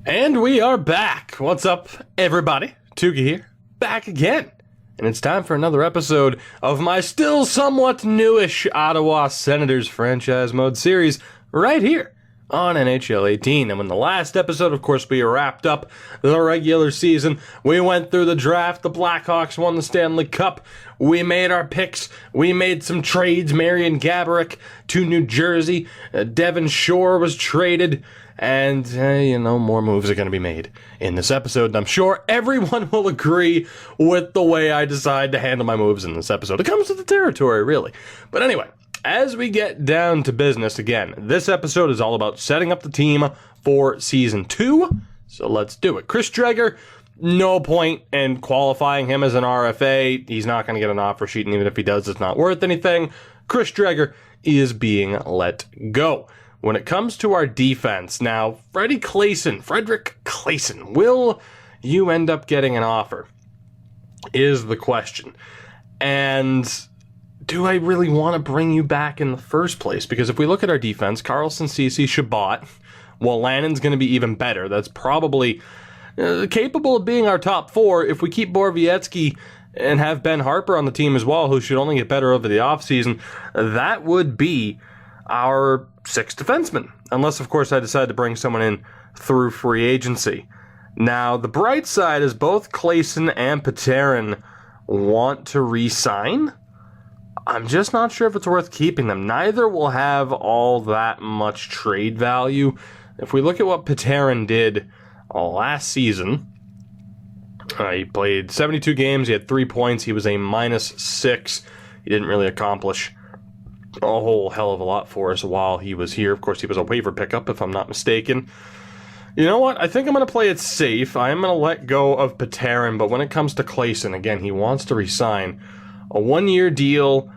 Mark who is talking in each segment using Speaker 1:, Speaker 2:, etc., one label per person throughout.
Speaker 1: And we are back. What's up, everybody? Tuga here, back again. And it's time for another episode of my still somewhat newish Ottawa Senators franchise mode series right here on NHL 18. And in the last episode, of course, we wrapped up the regular season. We went through the draft. The Blackhawks won the Stanley Cup. We made our picks. We made some trades. Marian Gaborik to New Jersey. Devon Shore was traded. And, more moves are going to be made in this episode. And I'm sure everyone will agree with the way I decide to handle my moves in this episode. It comes with the territory, really. But anyway, as we get down to business again, this episode is all about setting up the team for Season 2. So let's do it. Chris Dreger, no point in qualifying him as an RFA. He's not going to get an offer sheet, and even if he does, it's not worth anything. Chris Dreger is being let go. When it comes to our defense, now, Frederick Claesson, will you end up getting an offer? Is the question. And do I really want to bring you back in the first place? Because if we look at our defense, Carlson, Ceci, Shabbat, well, Lannon's going to be even better. That's probably capable of being our top four if we keep Borowiecki and have Ben Harper on the team as well, who should only get better over the offseason. That would be our sixth defenseman, unless, of course, I decide to bring someone in through free agency. Now, the bright side is both Claesson and Peterin want to re-sign. I'm just not sure if it's worth keeping them. Neither will have all that much trade value. If we look at what Peterin did last season, he played 72 games, he had 3 points, he was a -6. He didn't really accomplish a whole hell of a lot for us while he was here. Of course, he was a waiver pickup, if I'm not mistaken. You know what? I think I'm going to play it safe. I am going to let go of Peterin, but when it comes to Claesson, again, he wants to resign. A 1-year deal,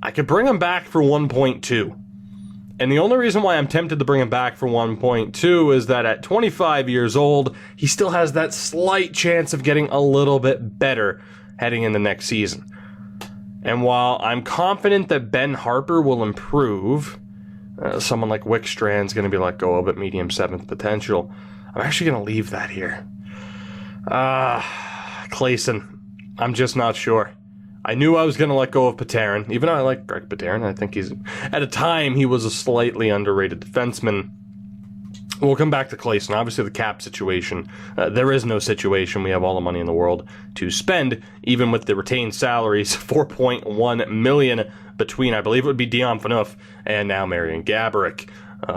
Speaker 1: I could bring him back for 1.2. And the only reason why I'm tempted to bring him back for 1.2 is that at 25 years old, he still has that slight chance of getting a little bit better heading into next season. And while I'm confident that Ben Harper will improve, someone like Wickstrand's going to be let go of at medium 7th potential. I'm actually going to leave that here. Claesson, I'm just not sure. I knew I was going to let go of Peterin, even though I like Greg Peterin. I think at a time, he was a slightly underrated defenseman. We'll come back to Claesson. Obviously, the cap situation. There is no situation. We have all the money in the world to spend, even with the retained salaries, $4.1 million between, I believe it would be Dion Phaneuf and now Marian Gaborik.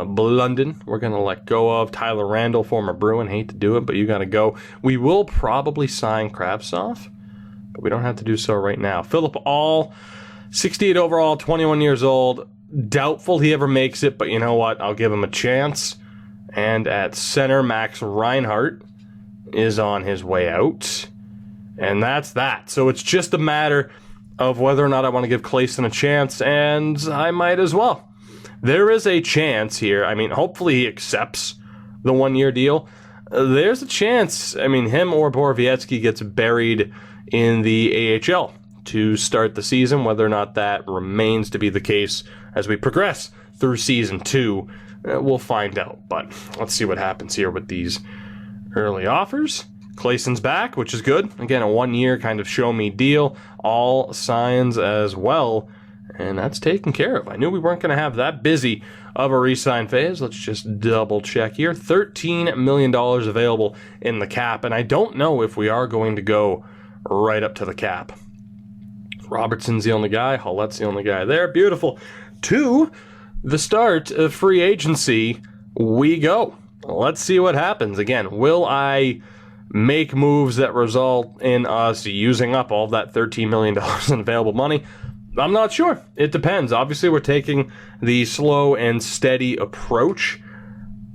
Speaker 1: Blunden, we're going to let go of. Tyler Randall, former Bruin. Hate to do it, but you got to go. We will probably sign Kravtsov, but we don't have to do so right now. Philip All, 68 overall, 21 years old. Doubtful he ever makes it, but you know what? I'll give him a chance. And at center, Max Reinhart is on his way out. And that's that. So it's just a matter of whether or not I want to give Claesson a chance, and I might as well. There is a chance here. I mean, hopefully he accepts the 1-year deal. There's a chance, him or Borowiecki gets buried in the AHL to start the season. Whether or not that remains to be the case as we progress through Season 2, we'll find out, but let's see what happens here with these early offers. Claesson's back, which is good. Again, a 1-year kind of show-me deal. All signs as well, and that's taken care of. I knew we weren't going to have that busy of a re-sign phase. Let's just double-check here. $13 million available in the cap, and I don't know if we are going to go right up to the cap. Robertson's the only guy. Hollette's the only guy there. Beautiful. 2. The start of free agency, we go. Let's see what happens. Again, will I make moves that result in us using up all of that $13 million in available money? I'm not sure. It depends. Obviously, we're taking the slow and steady approach.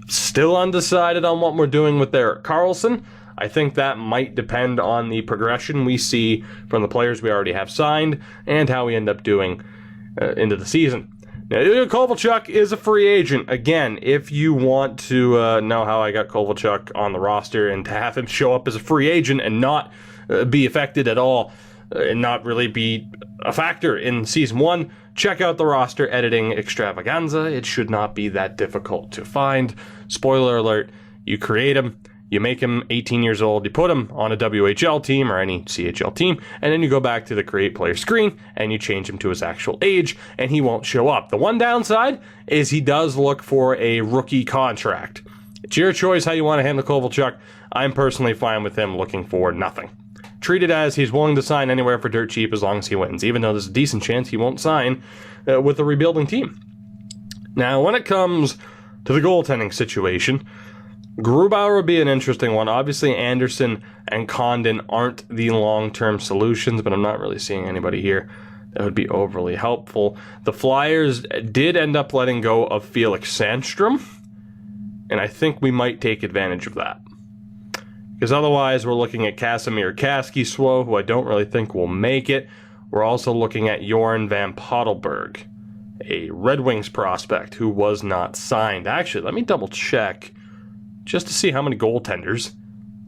Speaker 1: Still undecided on what we're doing with Erik Karlsson. I think that might depend on the progression we see from the players we already have signed and how we end up doing into the season. Now, Kovalchuk is a free agent. Again, if you want to know how I got Kovalchuk on the roster and to have him show up as a free agent and not be affected at all and not really be a factor in Season 1, check out the roster editing extravaganza. It should not be that difficult to find. Spoiler alert, you create him, You make him 18 years old, you put him on a WHL team or any CHL team, and then you go back to the create player screen and you change him to his actual age, and he won't show up. The one downside is he does look for a rookie contract. It's your choice how you want to handle Kovalchuk. I'm personally fine with him looking for nothing. Treat it as he's willing to sign anywhere for dirt cheap as long as he wins, even though there's a decent chance he won't sign with a rebuilding team. Now, when it comes to the goaltending situation, Grubauer would be an interesting one. Obviously, Anderson and Condon aren't the long-term solutions, but I'm not really seeing anybody here that would be overly helpful. The Flyers did end up letting go of Felix Sandstrom, and I think we might take advantage of that. Because otherwise, we're looking at Casimir Kaskisuo, who I don't really think will make it. We're also looking at Jorn Van Pottelberg, a Red Wings prospect who was not signed. Actually, let me double check just to see how many goaltenders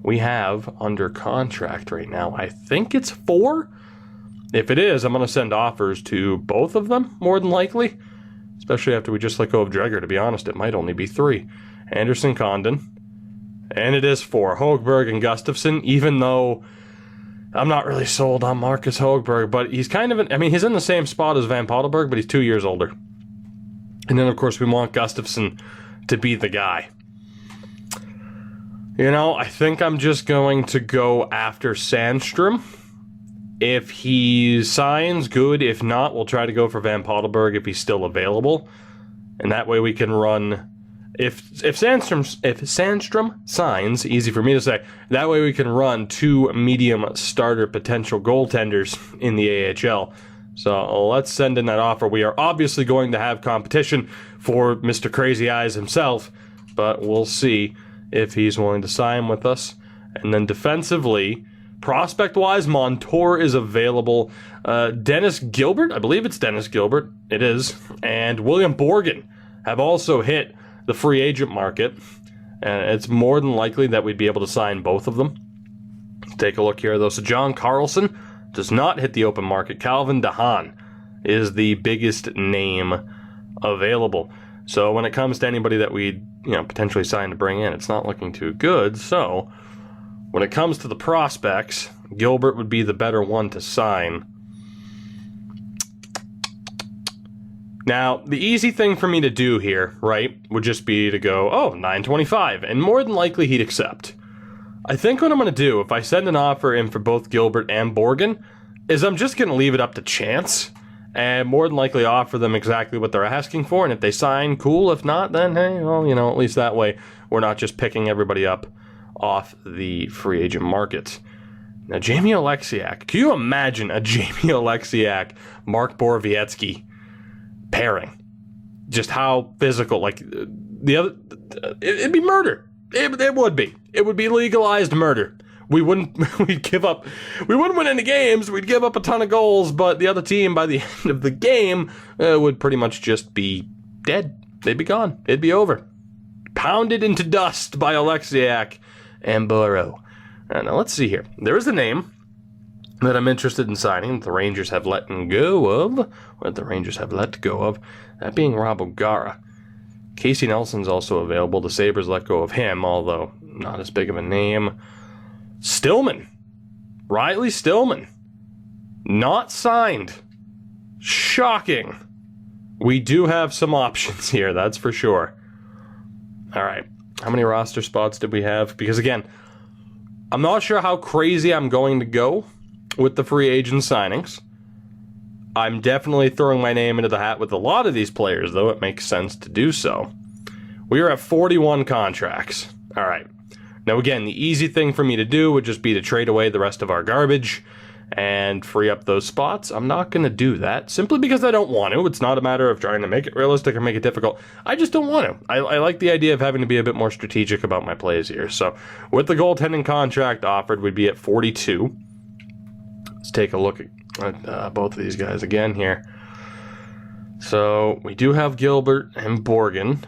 Speaker 1: we have under contract right now. I think it's 4. If it is, I'm going to send offers to both of them, more than likely. Especially after we just let go of Dreger. To be honest, it might only be 3. Anderson, Condon. And it is 4. Högberg and Gustafsson, even though I'm not really sold on Marcus Högberg, but he's kind of, he's in the same spot as Van Pottelberg, but he's 2 years older. And then, of course, we want Gustafsson to be the guy. I think I'm just going to go after Sandstrom. If he signs, good. If not, we'll try to go for Van Pottelberg if he's still available. And that way we can run... If Sandstrom signs, easy for me to say, that way we can run 2 medium starter potential goaltenders in the AHL. So let's send in that offer. We are obviously going to have competition for Mr. Crazy Eyes himself, but we'll see if he's willing to sign with us. And then defensively, prospect-wise, Montour is available. Dennis Gilbert, I believe it's Dennis Gilbert, it is, and William Borgen have also hit the free agent market, and it's more than likely that we'd be able to sign both of them. Let's take a look here, though. So John Carlson does not hit the open market. Calvin DeHaan is the biggest name available. So when it comes to anybody that we potentially sign to bring in, it's not looking too good. So when it comes to the prospects, Gilbert would be the better one to sign. Now, the easy thing for me to do here, right, would just be to go, $9.25, and more than likely he'd accept. I think what I'm going to do, if I send an offer in for both Gilbert and Borgen, is I'm just going to leave it up to chance, and more than likely offer them exactly what they're asking for, and if they sign, cool. If not, then, hey, well, at least that way we're not just picking everybody up off the free agent market. Now, Jamie Oleksiak, can you imagine a Jamie Oleksiak, Mark Borowiecki pairing? Just how physical, it'd be murder. It would be. It would be legalized murder. We wouldn't win any games, we'd give up a ton of goals, but the other team by the end of the game would pretty much just be dead. They'd be gone. It'd be over. Pounded into dust by Oleksiak and Burrow. Now let's see here. There is a name that I'm interested in signing that the Rangers have let go of. That being Rob O'Gara. Casey Nelson's also available. The Sabres let go of him, although not as big of a name. Stillman. Riley Stillman. Not signed. Shocking. We do have some options here, that's for sure. All right. How many roster spots did we have? Because again, I'm not sure how crazy I'm going to go with the free agent signings. I'm definitely throwing my name into the hat with a lot of these players, though it makes sense to do so. We are at 41 contracts. All right. Now, again, the easy thing for me to do would just be to trade away the rest of our garbage and free up those spots. I'm not going to do that simply because I don't want to. It's not a matter of trying to make it realistic or make it difficult. I just don't want to. I like the idea of having to be a bit more strategic about my plays here. So with the goaltending contract offered, we'd be at 42. Let's take a look at both of these guys again here. So we do have Gilbert and Borgen.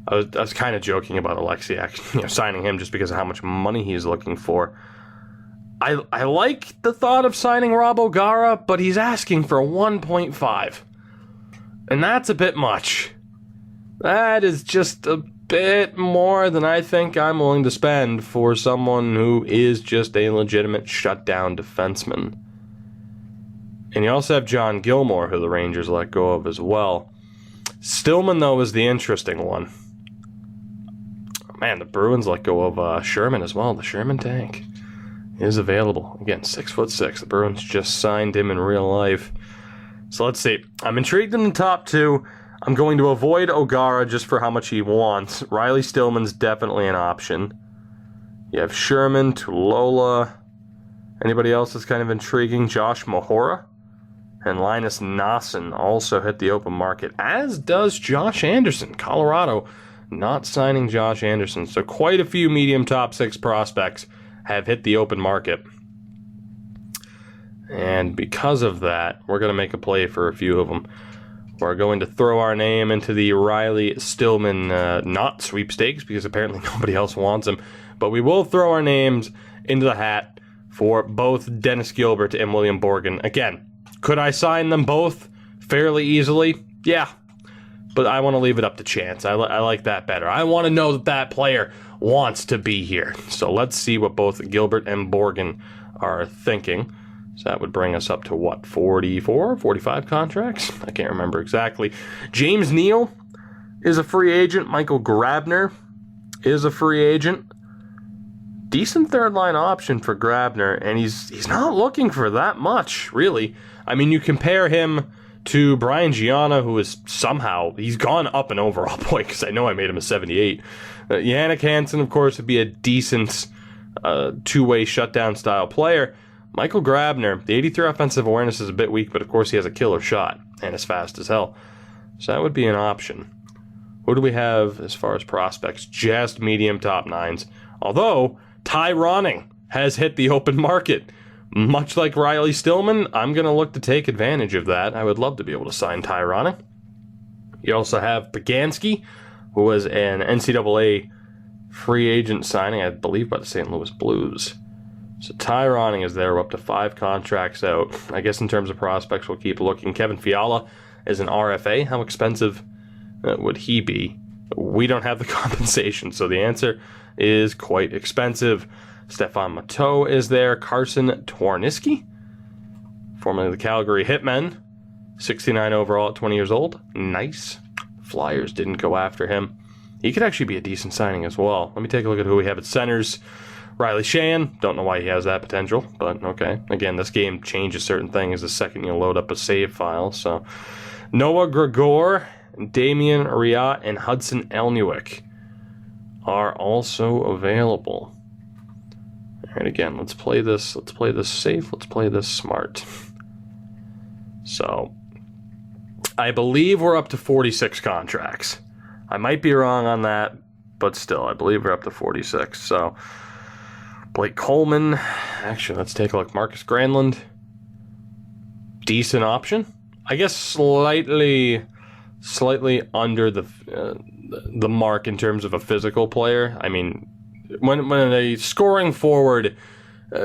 Speaker 1: I was kind of joking about Oleksiak, signing him just because of how much money he's looking for. I like the thought of signing Rob O'Gara, but he's asking for 1.5. And that's a bit much. That is just a bit more than I think I'm willing to spend for someone who is just a legitimate shutdown defenseman. And you also have John Gilmore, who the Rangers let go of as well. Stillman, though, is the interesting one. Man, the Bruins let go of Sherman as well. The Sherman tank is available. Again, 6'6". The Bruins just signed him in real life. So let's see. I'm intrigued in the top two. I'm going to avoid O'Gara just for how much he wants. Riley Stillman's definitely an option. You have Sherman, Tulola. Anybody else that's kind of intriguing? Josh Mahora and Linus Nassen also hit the open market, as does Josh Anderson. Colorado not signing Josh Anderson. So quite a few medium top six prospects have hit the open market. And because of that, we're going to make a play for a few of them. We're going to throw our name into the Riley Stillman not sweepstakes, because apparently nobody else wants him. But we will throw our names into the hat for both Dennis Gilbert and William Borgen. Again, could I sign them both fairly easily? Yeah. But I want to leave it up to chance. I like that better. I want to know that that player wants to be here. So let's see what both Gilbert and Borgen are thinking. So that would bring us up to what, 44, 45 contracts? I can't remember exactly. James Neal is a free agent. Michael Grabner is a free agent. Decent third line option for Grabner, and he's not looking for that much, really. I mean, you compare him to Brian Gianna, who is somehow, he's gone up an overall point, because I know I made him a 78. Jannik Hansen, of course, would be a decent two-way shutdown style player. Michael Grabner, the 83 offensive awareness is a bit weak, but of course he has a killer shot, and is fast as hell. So that would be an option. Who do we have as far as prospects? Just medium top nines. Although, Ty Ronning has hit the open market. Much like Riley Stillman, I'm going to look to take advantage of that. I would love to be able to sign Ty Ronning. You also have Pagansky, who was an NCAA free agent signing, I believe, by the St. Louis Blues. So Ty Ronning is there. We're up to 5 contracts out. I guess in terms of prospects, we'll keep looking. Kevin Fiala is an RFA. How expensive would he be? We don't have the compensation, so the answer is quite expensive. Stefan Matteau is there. Carson Twarniski, formerly the Calgary Hitmen, 69 overall at 20 years old. Nice. Flyers didn't go after him. He could actually be a decent signing as well. Let me take a look at who we have at centers. Riley Sheahan, don't know why he has that potential, but okay. Again, this game changes certain things the second you load up a save file. So Noah Gregor, Damian Riat, and Hudson Elnuik are also available. All right, again, let's play this safe. Let's play this smart. So I believe we're up to 46 contracts. I might be wrong on that, but still, I believe we're up to 46. So Blake Coleman. Actually, let's take a look. Marcus Granlund. Decent option. I guess slightly under the mark in terms of a physical player. I mean, when a scoring forward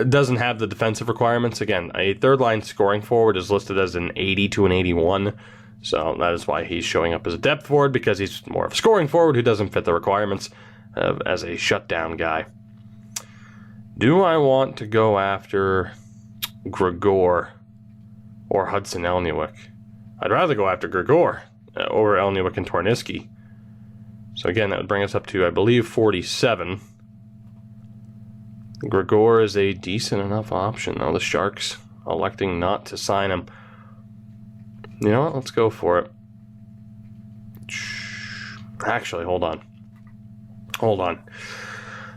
Speaker 1: doesn't have the defensive requirements, again, a third line scoring forward is listed as an 80 to an 81. So that is why he's showing up as a depth forward, because he's more of a scoring forward who doesn't fit the requirements as a shutdown guy. Do I want to go after Gregor or Hudson Elnuik? I'd rather go after Gregor over Elnuik and Twarniski. So again, that would bring us up to, I believe, 47. Gregor is a decent enough option, though. The Sharks electing not to sign him. You know what? Let's go for it. Actually, hold on.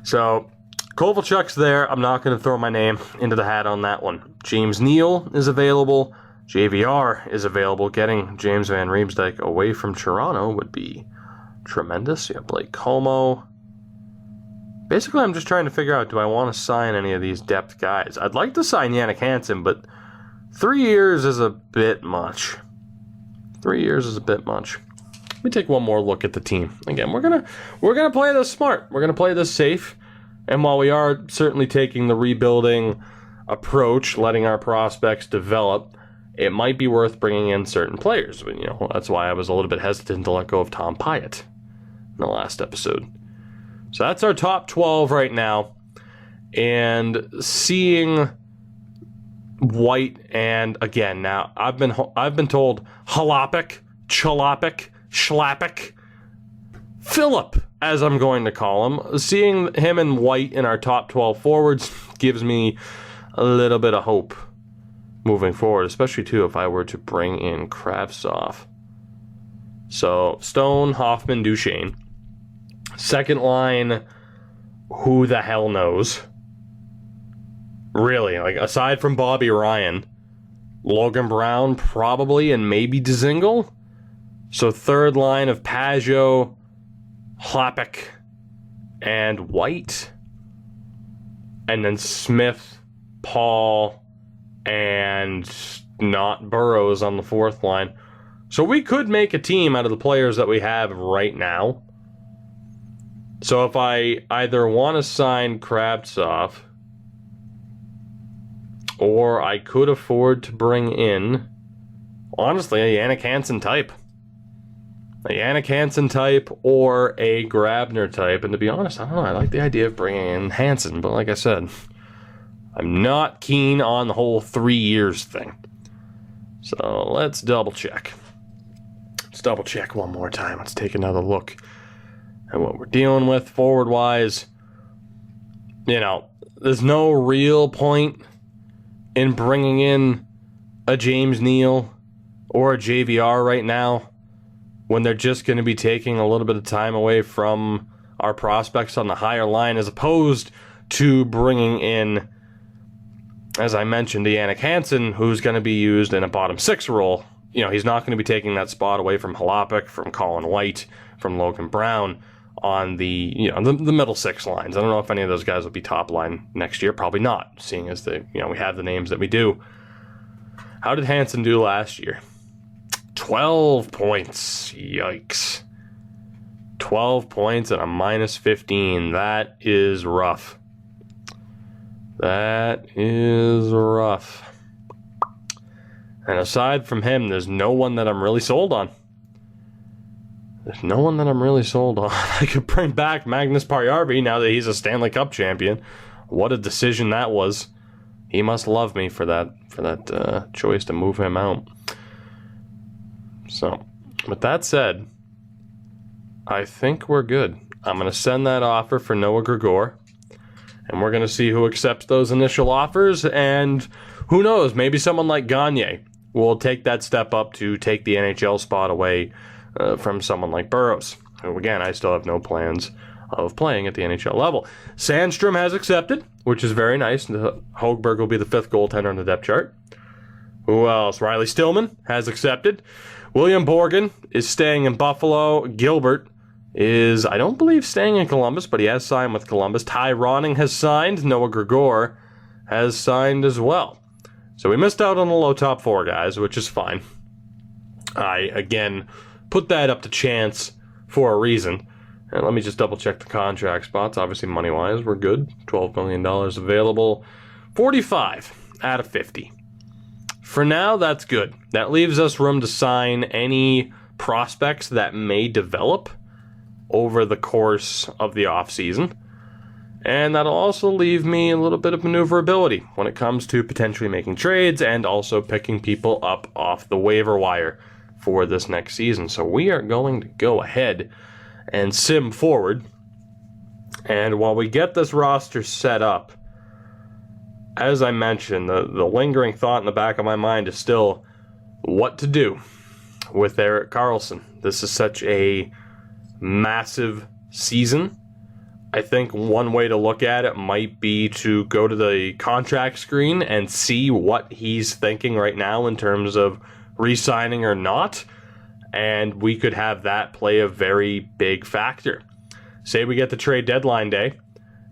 Speaker 1: So Kovalchuk's there. I'm not going to throw my name into the hat on that one. James Neal is available. JVR is available. Getting James Van Riemsdyk away from Toronto would be tremendous. You have Blake Como. Basically, I'm just trying to figure out, do I want to sign any of these depth guys? I'd like to sign Jannik Hansen, but 3 years is a bit much. 3 years is a bit much. Let me take one more look at the team. Again, we're gonna play this smart. We're gonna play this safe. And while we are certainly taking the rebuilding approach, letting our prospects develop, it might be worth bringing in certain players. That's why I was a little bit hesitant to let go of Tom Pyatt. the last episode. So that's our top 12 right now. And seeing White, and again, now I've been told Jalopik, Chalopik, Schlapik, Philip, as I'm going to call him. Seeing him and White in our top 12 forwards gives me a little bit of hope moving forward, especially too if I were to bring in Kravtsov. So Stone, Hoffman, Duchesne. Second line, who the hell knows? Really, like, aside from Bobby Ryan, Logan Brown probably, and maybe Dzingel. So third line of Pajot, Hlapik, and White. And then Smith, Paul, and not Burrows on the fourth line. So we could make a team out of the players that we have right now. So if I either want to sign Kravtsov, or I could afford to bring in, honestly, a Jannik Hansen type. A Jannik Hansen type or a Grabner type. And to be honest, I don't know, I like the idea of bringing in Hansen. But like I said, I'm not keen on the whole 3 years thing. So let's double check. Let's double check one more time. Let's take another look at what we're dealing with forward-wise. You know, there's no real point in bringing in a James Neal or a JVR right now when they're just going to be taking a little bit of time away from our prospects on the higher line, as opposed to bringing in, as I mentioned, Jannik Hansen, who's going to be used in a bottom six role. You know, he's not going to be taking that spot away from Hlapik, from Colin White, from Logan Brown on the, you know, the middle six lines. I don't know if any of those guys will be top line next year. Probably not, seeing as we have the names that we do. How did Hansen do last year? 12 points. Yikes. 12 points and a minus 15. That is rough. That is rough. And aside from him, there's no one that I'm really sold on. I could bring back Magnus Paajarvi now that he's a Stanley Cup champion. What a decision that was. He must love me for that choice to move him out. So, with that said, I think we're good. I'm going to send that offer for Noah Gregor, and we're going to see who accepts those initial offers, and who knows, maybe someone like Gagne will take that step up to take the NHL spot away from someone like Burrows, who, again, I still have no plans of playing at the NHL level. Sandstrom has accepted, which is very nice. Hogberg will be the fifth goaltender on the depth chart. Who else? Riley Stillman has accepted. William Borgen is staying in Buffalo. Gilbert is, I don't believe, staying in Columbus, but he has signed with Columbus. Ty Ronning has signed. Noah Gregor has signed as well. So we missed out on the low top four guys, which is fine. I, again, put that up to chance for a reason. And let me just double check the contract spots. Obviously, money-wise, we're good. $12 million available. 45 out of 50. For now, that's good. That leaves us room to sign any prospects that may develop over the course of the offseason. And that'll also leave me a little bit of maneuverability when it comes to potentially making trades and also picking people up off the waiver wire for this next season. So we are going to go ahead and sim forward. And while we get this roster set up, as I mentioned, the lingering thought in the back of my mind is still what to do with Erik Karlsson. This is such a massive season. I think one way to look at it might be to go to the contract screen and see what he's thinking right now in terms of re-signing or not. And we could have that play a very big factor. Say we get the trade deadline day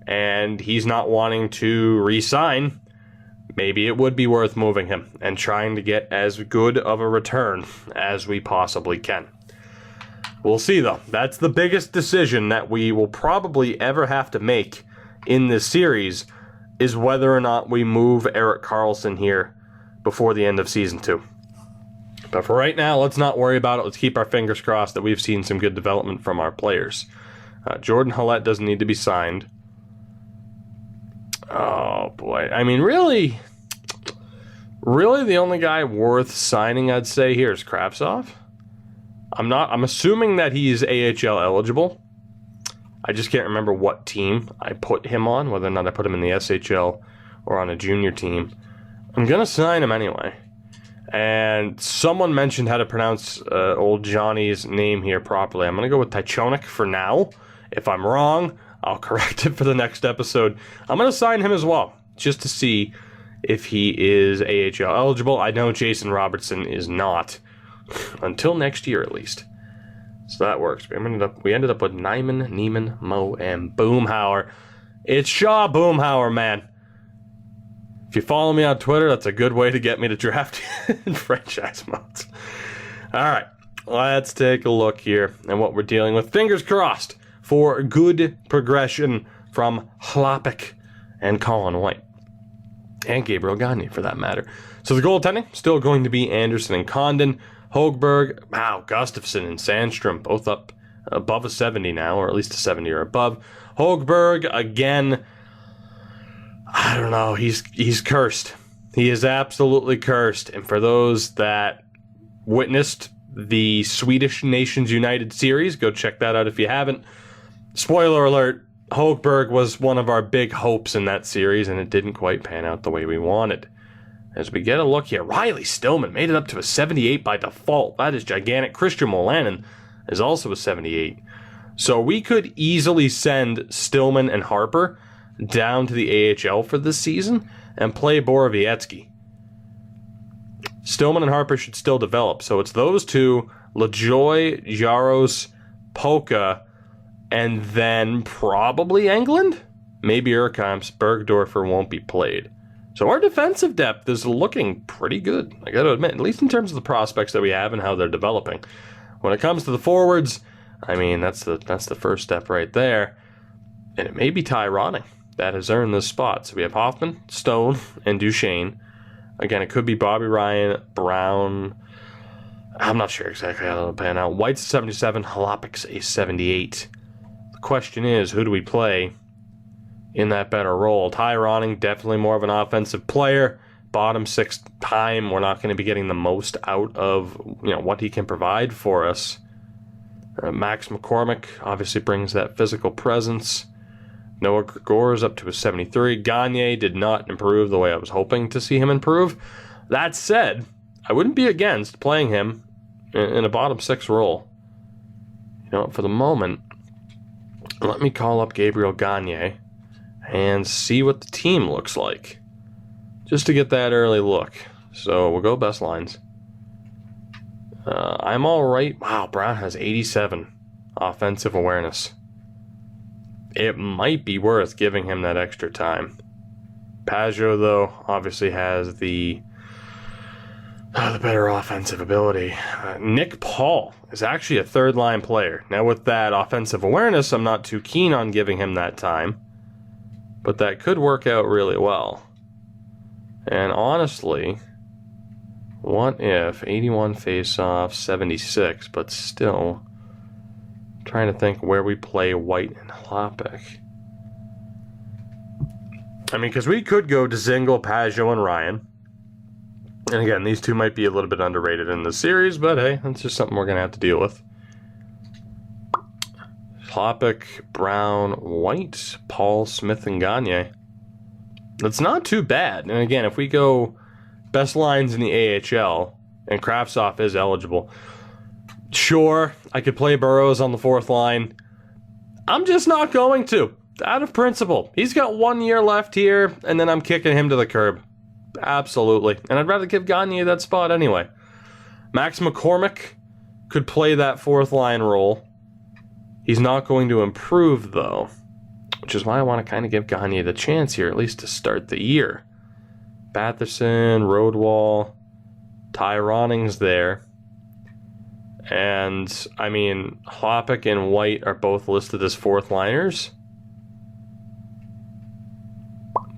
Speaker 1: and he's not wanting to re-sign, maybe it would be worth moving him and trying to get as good of a return as we possibly can. We'll see, though. That's the biggest decision that we will probably ever have to make in this series, is whether or not we move Erik Karlsson here before the end of Season 2. But for right now, let's not worry about it. Let's keep our fingers crossed that we've seen some good development from our players. Jordan Hallett doesn't need to be signed. Oh, boy. I mean, really the only guy worth signing, I'd say, here is Kravtsov. I'm assuming that he's AHL eligible. I just can't remember what team I put him on, whether or not I put him in the SHL or on a junior team. I'm going to sign him anyway. And someone mentioned how to pronounce old Johnny's name here properly. I'm going to go with Tychonik for now. If I'm wrong, I'll correct it for the next episode. I'm going to sign him as well, just to see if he is AHL eligible. I know Jason Robertson is not, until next year at least. So that works. We ended up with Nyman, Neiman, Moe, and Boomhauer. It's Shaw Boomhauer, man. If you follow me on Twitter, that's a good way to get me to draft in franchise modes. All right, let's take a look here and what we're dealing with. Fingers crossed for good progression from Hlapik and Colin White. And Gabriel Gagne, for that matter. So the goaltending, still going to be Anderson and Condon. Hogberg, Gustafsson and Sandstrom, both up above a 70 now, or at least a 70 or above. Hogberg, again, I don't know, he's cursed. He is absolutely cursed. And for those that witnessed the Swedish Nations United series, go check that out if you haven't. Spoiler alert, Hogberg was one of our big hopes in that series, and it didn't quite pan out the way we wanted. As we get a look here, Riley Stillman made it up to a 78 by default. That is gigantic. Christian Molanin is also a 78. So we could easily send Stillman and Harper down to the AHL for this season and play Borowiecki. Stillman and Harper should still develop. So it's those two, LaJoy, Jaros, Polka, and then probably England? Maybe Urkamps. Bergdorfer won't be played. So our defensive depth is looking pretty good, I got to admit, at least in terms of the prospects that we have and how they're developing. When it comes to the forwards, I mean, that's the first step right there. And it may be Ty Ronning that has earned this spot. So we have Hoffman, Stone, and Duchesne. Again, it could be Bobby Ryan, Brown. I'm not sure exactly how it'll pan out. White's a 77, Hlapik's a 78. The question is, who do we play in that better role? Ty Ronning, definitely more of an offensive player. Bottom six time, we're not going to be getting the most out of what he can provide for us. Max McCormick obviously brings that physical presence. Noah Gregor is up to a 73. Gagne did not improve the way I was hoping to see him improve. That said, I wouldn't be against playing him in a bottom six role. For the moment, let me call up Gabriel Gagne and see what the team looks like, just to get that early look. So we'll go best lines. I'm all right. Wow, Brown has 87 offensive awareness. It might be worth giving him that extra time. Pajot, though, obviously has the better offensive ability. Nick Paul is actually a third-line player. Now, with that offensive awareness, I'm not too keen on giving him that time, but that could work out really well. And honestly, what if 81 face-off, 76, but still trying to think where we play White and Hlapik. I mean, because we could go to Dzingel, Pajot, and Ryan. And again, these two might be a little bit underrated in the series, but hey, that's just something we're going to have to deal with. Hlapik, Brown, White, Paul, Smith, and Gagne. That's not too bad. And again, if we go best lines in the AHL, and Kravtsov is eligible, sure, I could play Burrows on the fourth line. I'm just not going to. Out of principle. He's got 1 year left here, and then I'm kicking him to the curb. Absolutely. And I'd rather give Gagne that spot anyway. Max McCormick could play that fourth line role. He's not going to improve, though, which is why I want to kind of give Gagne the chance here, at least to start the year. Batherson, Roadwall, Ty Ronning's there. And, I mean, Hlapik and White are both listed as fourth liners.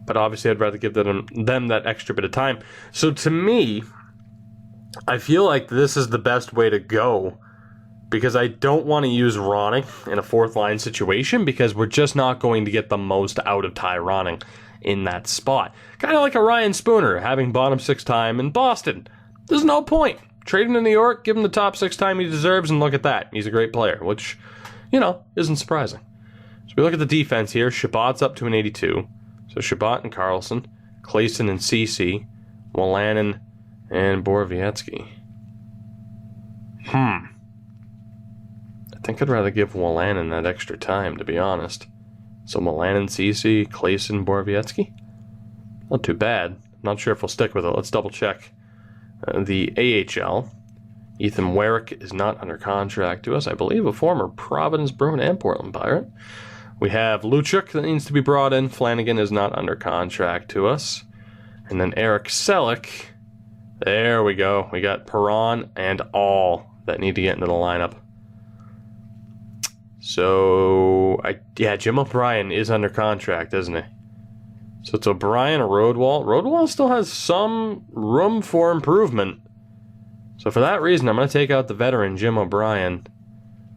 Speaker 1: But obviously I'd rather give them that extra bit of time. So to me, I feel like this is the best way to go because I don't want to use Ronning in a fourth line situation because we're just not going to get the most out of Ty Ronning in that spot. Kind of like a Ryan Spooner having bottom six time in Boston. There's no point. Trade him to New York, give him the top six time he deserves, and look at that. He's a great player, which, isn't surprising. So we look at the defense here. Shabbat's up to an 82. So Shabbat and Carlson, Clayson and Cece, Wolanin and Borowiecki. I think I'd rather give Wolanin that extra time, to be honest. So Wolanin, Cece, Clayson, Borowiecki? Not too bad. Not sure if we'll stick with it. Let's double check. The AHL. Ethan Warwick is not under contract to us. I believe a former Providence Bruin and Portland Pirate. We have Luchuk that needs to be brought in. Flanagan is not under contract to us. And then Eric Selleck. There we go. We got Perron and all that need to get into the lineup. So, Jim O'Brien is under contract, isn't he? So it's O'Brien or Rodwall. Rodwall still has some room for improvement. So for that reason, I'm going to take out the veteran, Jim O'Brien.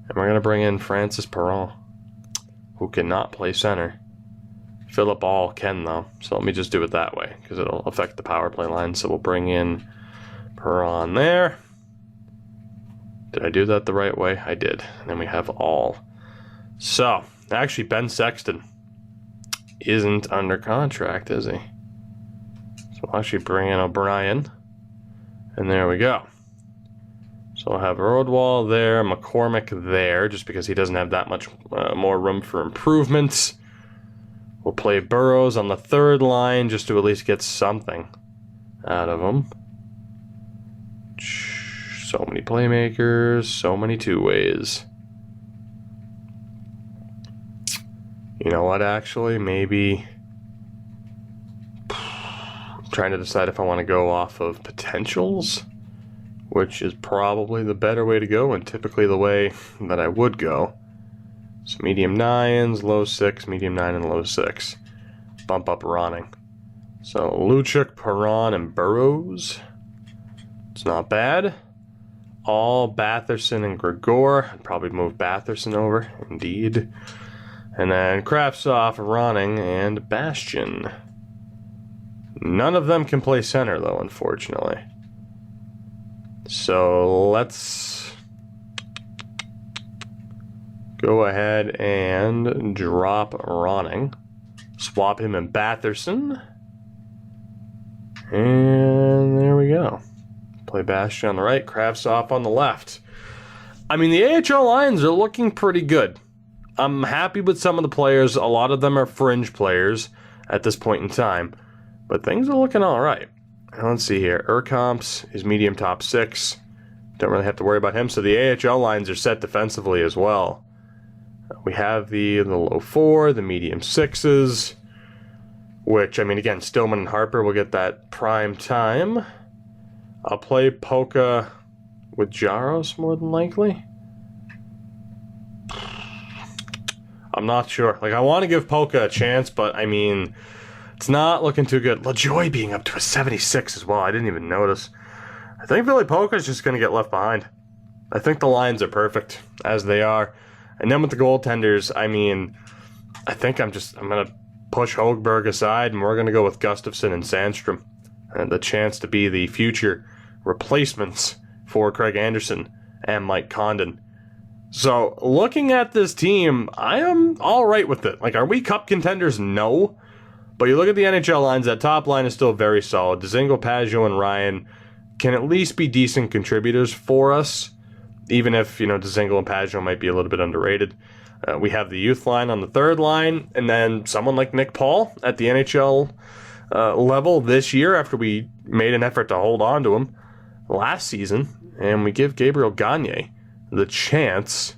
Speaker 1: And we're going to bring in Francis Perron, who cannot play center. Philip All can, though. So let me just do it that way, because it'll affect the power play line. So we'll bring in Perron there. Did I do that the right way? I did. And then we have All. So, actually, Ben Sexton isn't under contract, is he? So I'll actually bring in O'Brien. And there we go. So I'll have Rodwall there, McCormick there, just because he doesn't have that much more room for improvements. We'll play Burrows on the third line just to at least get something out of him. So many playmakers, so many two-ways. You know what, actually? Maybe I'm trying to decide if I want to go off of potentials, which is probably the better way to go and typically the way that I would go. So medium 9s, low 6, medium 9 and low 6. Bump up Ronning. So Luchuk, Perron, and Burrows. It's not bad. All Batherson and Gregor. I'd probably move Batherson over, indeed. And then Kravtsov, Ronning, and Bastian. None of them can play center, though, unfortunately. So let's go ahead and drop Ronning. Swap him and Batherson. And there we go. Play Bastian on the right, Kravtsov on the left. I mean, the AHL lines are looking pretty good. I'm happy with some of the players. A lot of them are fringe players at this point in time. But things are looking all right. Let's see here. Urkomps is medium top 6. Don't really have to worry about him. So the AHL lines are set defensively as well. We have the low 4, the medium 6s. Which, I mean, again, Stillman and Harper will get that prime time. I'll play Polka with Jaros more than likely. I'm not sure. I want to give Polka a chance, but, I mean, it's not looking too good. LaJoy being up to a 76 as well. I didn't even notice. I think Billy Polka's just going to get left behind. I think the lines are perfect as they are. And then with the goaltenders, I mean, I think I'm going to push Hogberg aside, and we're going to go with Gustafsson and Sandstrom. And the chance to be the future replacements for Craig Anderson and Mike Condon. So, looking at this team, I am all right with it. Are we cup contenders? No. But you look at the NHL lines, that top line is still very solid. Dzingel, Pageau, and Ryan can at least be decent contributors for us, even if, Dzingel and Pageau might be a little bit underrated. We have the youth line on the third line, and then someone like Nick Paul at the NHL level this year after we made an effort to hold on to him last season, and we give Gabriel Gagne the chance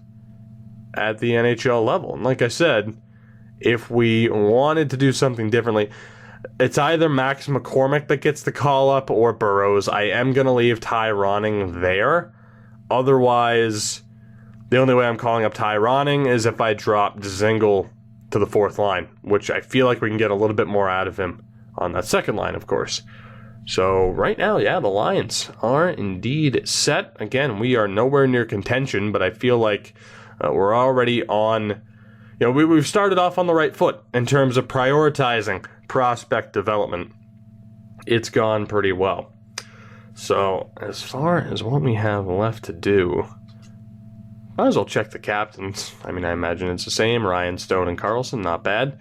Speaker 1: at the NHL level. And like I said, if we wanted to do something differently, it's either Max McCormick that gets the call up or Burrows. I am going to leave Ty Ronning there. Otherwise, the only way I'm calling up Ty Ronning is if I drop Dzingel to the fourth line, which I feel like we can get a little bit more out of him on that second line, of course. So right now, yeah, the Lions are indeed set. Again, we are nowhere near contention, but I feel like we're already on, we've started off on the right foot in terms of prioritizing prospect development. It's gone pretty well. So as far as what we have left to do, might as well check the captains. I mean, I imagine it's the same. Ryan, Stone, and Carlson, not bad.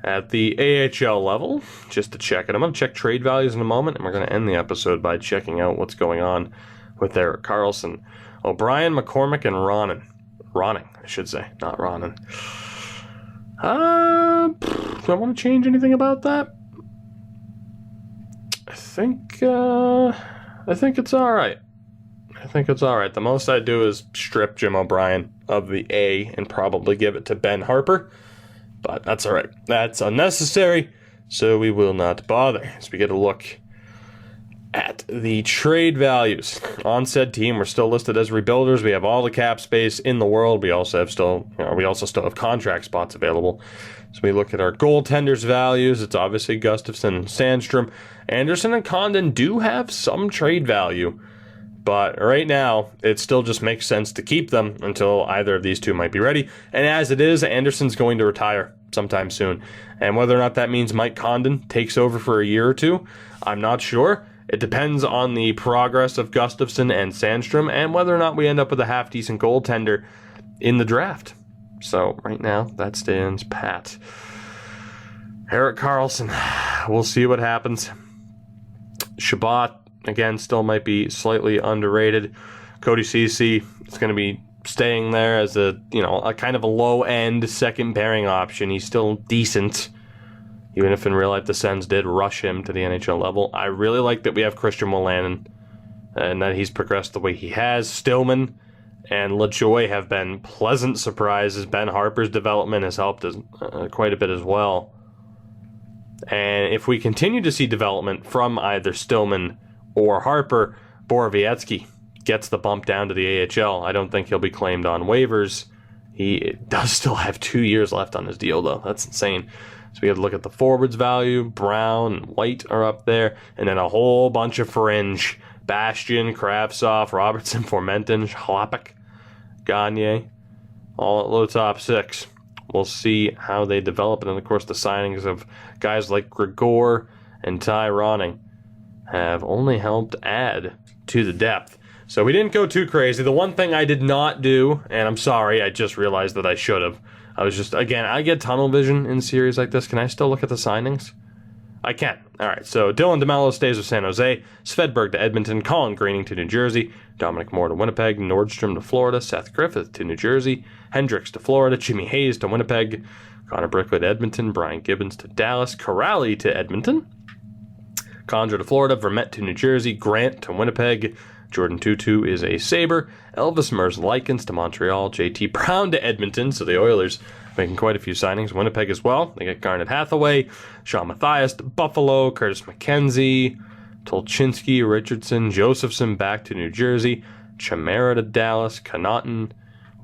Speaker 1: At the AHL level, just to check it. I'm going to check trade values in a moment, and we're going to end the episode by checking out what's going on with Erik Karlsson. O'Brien, McCormick, and Ronning, I should say, not Ronan. Do I want to change anything about that? I think it's all right. The most I do is strip Jim O'Brien of the A and probably give it to Ben Harper. But that's all right. That's unnecessary, so we will not bother. As we get a look at the trade values on said team, we're still listed as rebuilders. We have all the cap space in the world. We also still have contract spots available. So we look at our goaltenders' values. It's obviously Gustafson and Sandstrom. Anderson and Condon do have some trade value, but right now it still just makes sense to keep them until either of these two might be ready. And as it is, Anderson's going to retire sometime soon. And whether or not that means Mike Condon takes over for a year or two, I'm not sure. It depends on the progress of Gustafson and Sandstrom and whether or not we end up with a half-decent goaltender in the draft. So right now, that stands pat. Erik Karlsson, we'll see what happens. Shabbat, again, still might be slightly underrated. Cody Ceci is going to be staying there as a kind of a low-end second pairing option. He's still decent, even if in real life the Sens did rush him to the NHL level. I really like that we have Christian Wolanin and that he's progressed the way he has. Stillman and LaJoy have been pleasant surprises. Ben Harper's development has helped us quite a bit as well. And if we continue to see development from either Stillman or Harper, Borowiecki gets the bump down to the AHL. I don't think he'll be claimed on waivers. He does still have 2 years left on his deal, though. That's insane. So we have to look at the forwards value. Brown and White are up there. And then a whole bunch of fringe. Bastian, Kravtsov, Robertson, Formenton, Chlapik, Gagne. All at low top six. We'll see how they develop. And then, of course, the signings of guys like Grigor and Ty Ronning have only helped add to the depth. So we didn't go too crazy. The one thing I did not do, and I'm sorry, I just realized that I should have. I get tunnel vision in series like this. Can I still look at the signings? I can. All right, so Dylan DeMello stays with San Jose, Svedberg to Edmonton, Colin Greening to New Jersey, Dominic Moore to Winnipeg, Nordstrom to Florida, Seth Griffith to New Jersey, Hendricks to Florida, Jimmy Hayes to Winnipeg, Connor Brickley to Edmonton, Brian Gibbons to Dallas, Corrali to Edmonton, Condra to Florida, Vermette to New Jersey, Grant to Winnipeg, Jordan Tutu is a Sabre, Elvis Merzlikins to Montreal, JT Brown to Edmonton, so the Oilers making quite a few signings. Winnipeg as well. They get Garnet Hathaway, Sean Matthias to Buffalo, Curtis McKenzie, Tolchinsky, Richardson, Josephson back to New Jersey, Chimera to Dallas, Connaughton,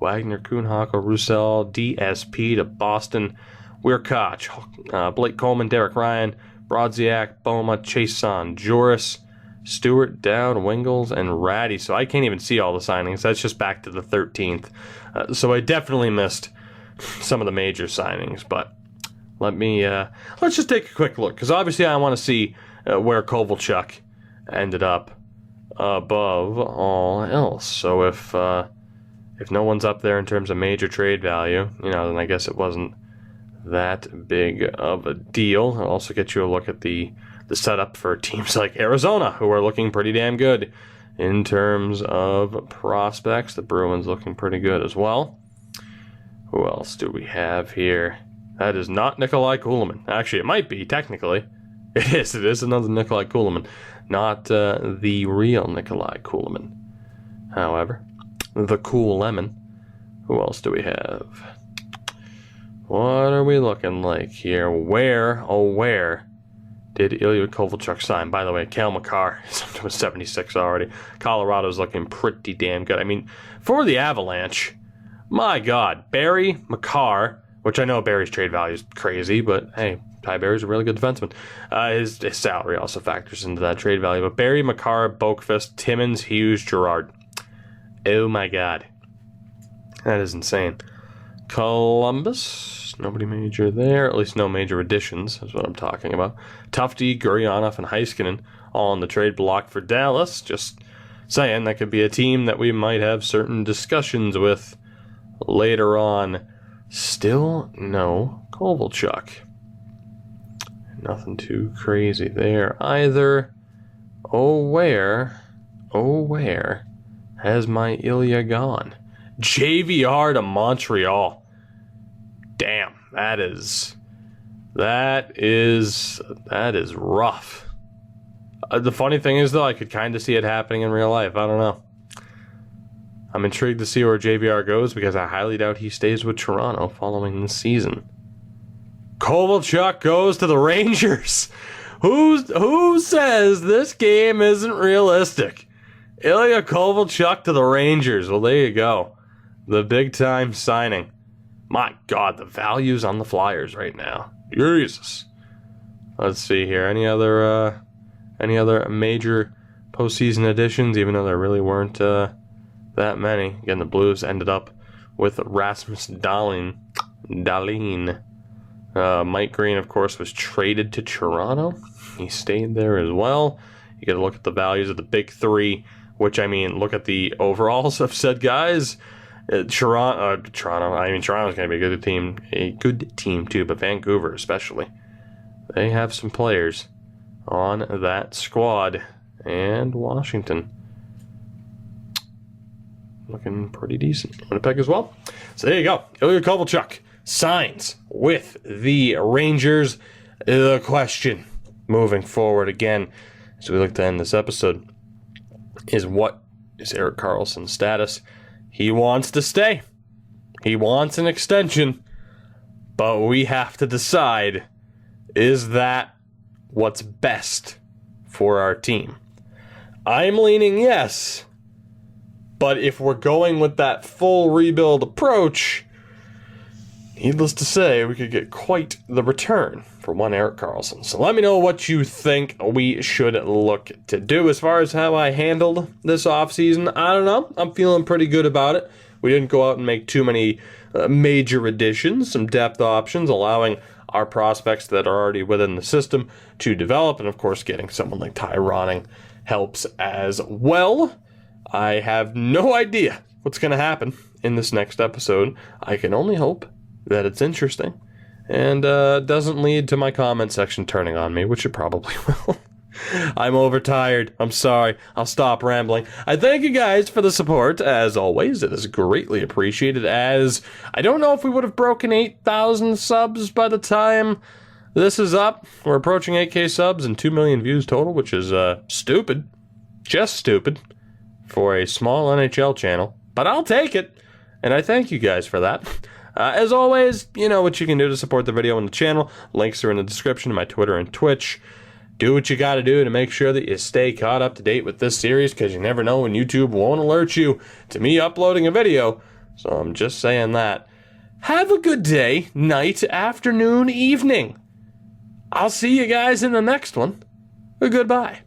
Speaker 1: Wagner, Kuhnhackl, Roussel, DSP to Boston, Weirkach, Blake Coleman, Derek Ryan, Brodziak, Boma, Chason, Joris, Stewart, Dowd, Wingles, and Ratty. So I can't even see all the signings. That's just back to the 13th. So I definitely missed some of the major signings. But let's just take a quick look, because obviously I want to see where Kovalchuk ended up above all else. So if no one's up there in terms of major trade value, then I guess it wasn't that big of a deal. I'll also get you a look at the setup for teams like Arizona, who are looking pretty damn good in terms of prospects. The Bruins looking pretty good as well. Who else do we have here? That is not Nikolai Kulemin. Actually, it might be, technically. It is another Nikolai Kulemin. Not the real Nikolai Kulemin. However, the Cool Lemon. Who else do we have? What are we looking like here? Where did Ilya Kovalchuk sign? By the way, Cale Makar is up to a 76 already. Colorado's looking pretty damn good. I mean, for the Avalanche, my God, Barry, Makar, which I know Barry's trade value is crazy, but hey, Ty Barry's a really good defenseman. His salary also factors into that trade value. But Barry, Makar, Boakfist, Timmins, Hughes, Gerard. Oh my God. That is insane. Columbus, nobody major there. At least no major additions, is what I'm talking about. Tufte, Gurionov, and Heiskanen all on the trade block for Dallas. Just saying, that could be a team that we might have certain discussions with later on. Still no Kovalchuk. Nothing too crazy there either. Where has my Ilya gone? JVR to Montreal. Damn, that is rough. The funny thing is, though, I could kind of see it happening in real life. I don't know. I'm intrigued to see where JVR goes because I highly doubt he stays with Toronto following this season. Kovalchuk goes to the Rangers. Who says this game isn't realistic? Ilya Kovalchuk to the Rangers. Well, there you go. The big-time signing. My God, the values on the Flyers right now. Jesus. Let's see here. Any other major postseason additions, even though there really weren't that many. Again, the Blues ended up with Rasmus Dahlin. Mike Green, of course, was traded to Toronto. He stayed there as well. You got to look at the values of the big three, which, I mean, look at the overalls of said guys. Toronto's going to be a good team too, but Vancouver especially. They have some players on that squad. And Washington, looking pretty decent. Winnipeg as well. So there you go. Ilya Kovalchuk signs with the Rangers. The question moving forward again, as we look to end this episode, is what is Erik Karlsson's status? He wants to stay. He wants an extension. But we have to decide, is that what's best for our team? I'm leaning yes. But if we're going with that full rebuild approach, needless to say, we could get quite the return for one Erik Karlsson. So let me know what you think we should look to do. As far as how I handled this offseason, I don't know. I'm feeling pretty good about it. We didn't go out and make too many major additions, some depth options, allowing our prospects that are already within the system to develop. And, of course, getting someone like Ty Ronning helps as well. I have no idea what's going to happen in this next episode. I can only hope that it's interesting and doesn't lead to my comment section turning on me, which it probably will. I'm overtired. I'm sorry. I'll stop rambling. I thank you guys for the support. As always, it is greatly appreciated, as I don't know if we would have broken 8,000 subs by the time this is up. We're approaching 8K subs and 2 million views total, which is stupid. Just stupid for a small NHL channel. But I'll take it, and I thank you guys for that. As always, you know what you can do to support the video and the channel. Links are in the description to my Twitter and Twitch. Do what you got to do to make sure that you stay caught up to date with this series, because you never know when YouTube won't alert you to me uploading a video. So I'm just saying that. Have a good day, night, afternoon, evening. I'll see you guys in the next one. Goodbye.